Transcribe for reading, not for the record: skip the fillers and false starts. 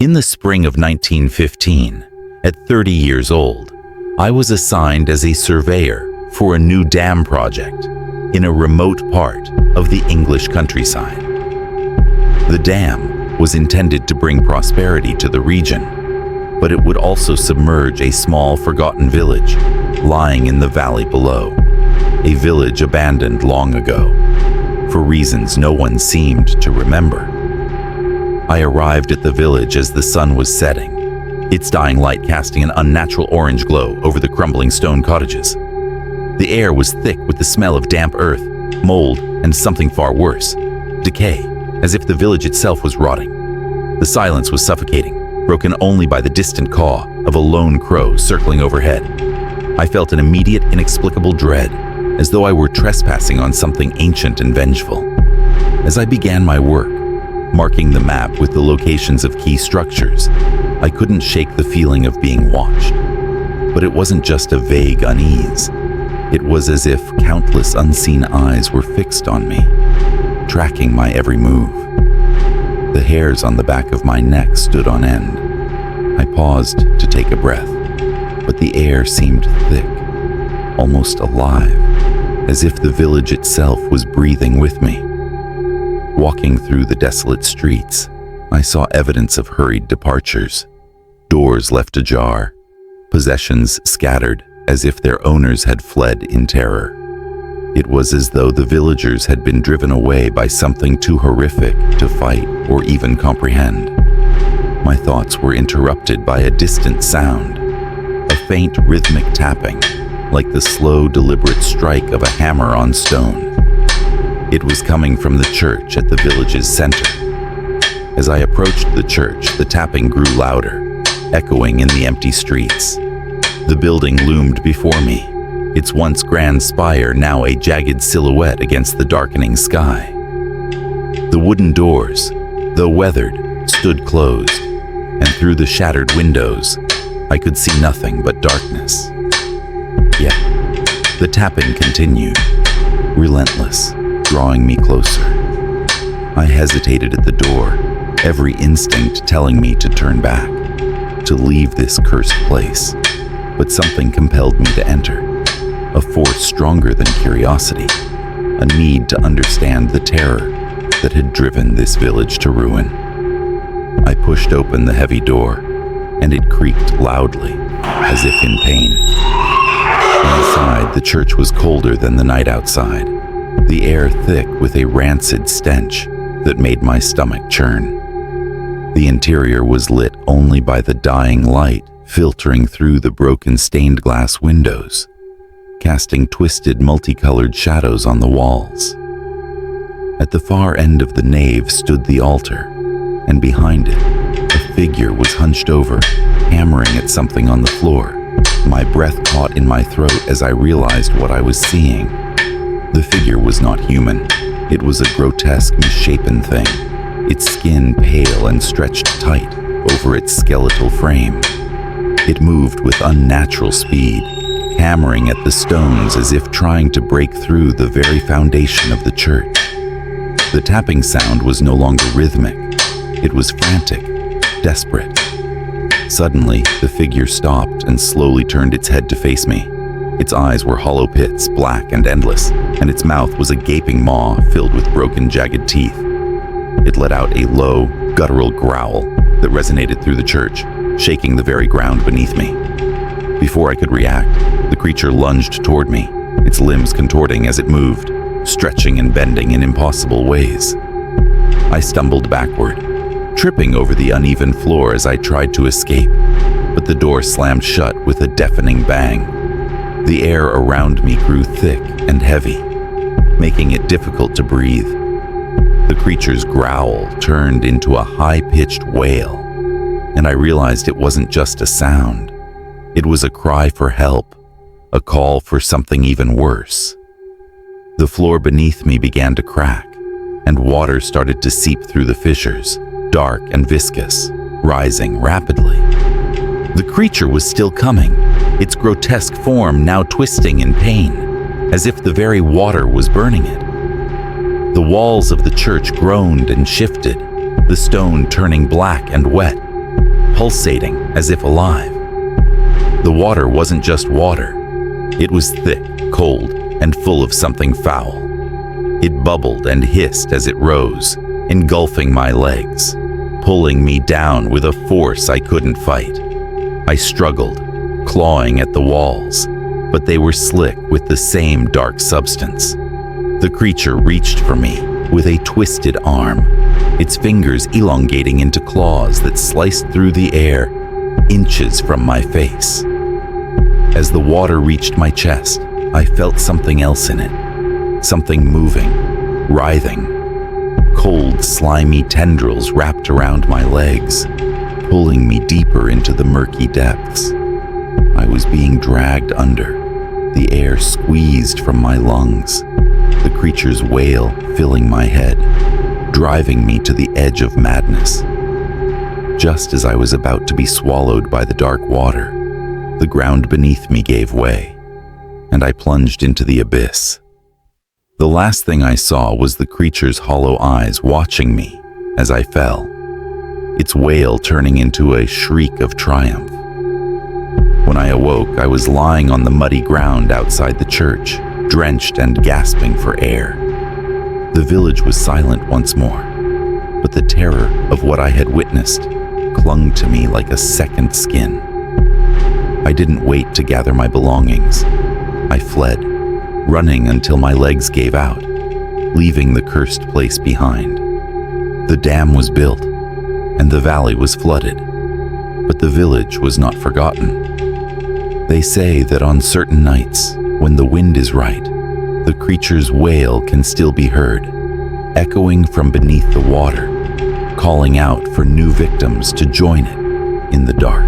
In the spring of 1915, at 30 years old, I was assigned as a surveyor for a new dam project in a remote part of the English countryside. The dam was intended to bring prosperity to the region, but it would also submerge a small forgotten village lying in the valley below, a village abandoned long ago, for reasons no one seemed to remember. I arrived at the village as the sun was setting, its dying light casting an unnatural orange glow over the crumbling stone cottages. The air was thick with the smell of damp earth, mold, and something far worse, decay, as if the village itself was rotting. The silence was suffocating, broken only by the distant caw of a lone crow circling overhead. I felt an immediate, inexplicable dread, as though I were trespassing on something ancient and vengeful. As I began my work, marking the map with the locations of key structures, I couldn't shake the feeling of being watched. But it wasn't just a vague unease. It was as if countless unseen eyes were fixed on me, tracking my every move. The hairs on the back of my neck stood on end. I paused to take a breath, but the air seemed thick, almost alive, as if the village itself was breathing with me. Walking through the desolate streets, I saw evidence of hurried departures, doors left ajar, possessions scattered as if their owners had fled in terror. It was as though the villagers had been driven away by something too horrific to fight or even comprehend. My thoughts were interrupted by a distant sound, a faint rhythmic tapping, like the slow, deliberate strike of a hammer on stone. It was coming from the church at the village's center. As I approached the church, the tapping grew louder, echoing in the empty streets. The building loomed before me, its once grand spire now a jagged silhouette against the darkening sky. The wooden doors, though weathered, stood closed, and through the shattered windows, I could see nothing but darkness. Yet, the tapping continued, relentless, drawing me closer. I hesitated at the door, every instinct telling me to turn back, to leave this cursed place. But something compelled me to enter, a force stronger than curiosity, a need to understand the terror that had driven this village to ruin. I pushed open the heavy door, and it creaked loudly, as if in pain. Inside, the church was colder than the night outside, the air thick with a rancid stench that made my stomach churn. The interior was lit only by the dying light filtering through the broken stained glass windows, casting twisted multicolored shadows on the walls. At the far end of the nave stood the altar, and behind it, a figure was hunched over, hammering at something on the floor. My breath caught in my throat as I realized what I was seeing. The figure was not human. It was a grotesque, misshapen thing, its skin pale and stretched tight over its skeletal frame. It moved with unnatural speed, hammering at the stones as if trying to break through the very foundation of the church. The tapping sound was no longer rhythmic. It was frantic, desperate. Suddenly, the figure stopped and slowly turned its head to face me. Its eyes were hollow pits, black and endless, and its mouth was a gaping maw filled with broken, jagged teeth. It let out a low, guttural growl that resonated through the church, shaking the very ground beneath me. Before I could react, the creature lunged toward me, its limbs contorting as it moved, stretching and bending in impossible ways. I stumbled backward, tripping over the uneven floor as I tried to escape, but the door slammed shut with a deafening bang. The air around me grew thick and heavy, making it difficult to breathe. The creature's growl turned into a high-pitched wail, and I realized it wasn't just a sound. It was a cry for help, a call for something even worse. The floor beneath me began to crack, and water started to seep through the fissures, dark and viscous, rising rapidly. The creature was still coming, its grotesque form now twisting in pain, as if the very water was burning it. The walls of the church groaned and shifted, the stone turning black and wet, pulsating as if alive. The water wasn't just water. It was thick, cold, and full of something foul. It bubbled and hissed as it rose, engulfing my legs, pulling me down with a force I couldn't fight. I struggled, clawing at the walls, but they were slick with the same dark substance. The creature reached for me with a twisted arm, its fingers elongating into claws that sliced through the air, inches from my face. As the water reached my chest, I felt something else in it, something moving, writhing. Cold, slimy tendrils wrapped around my legs, pulling me deeper into the murky depths. I was being dragged under, the air squeezed from my lungs, the creature's wail filling my head, driving me to the edge of madness. Just as I was about to be swallowed by the dark water, the ground beneath me gave way, and I plunged into the abyss. The last thing I saw was the creature's hollow eyes watching me as I fell, its wail turning into a shriek of triumph. When I awoke, I was lying on the muddy ground outside the church, drenched and gasping for air. The village was silent once more, but the terror of what I had witnessed clung to me like a second skin. I didn't wait to gather my belongings. I fled, running until my legs gave out, leaving the cursed place behind. The dam was built, and the valley was flooded, but the village was not forgotten. They say that on certain nights, when the wind is right, the creature's wail can still be heard, echoing from beneath the water, calling out for new victims to join it in the dark.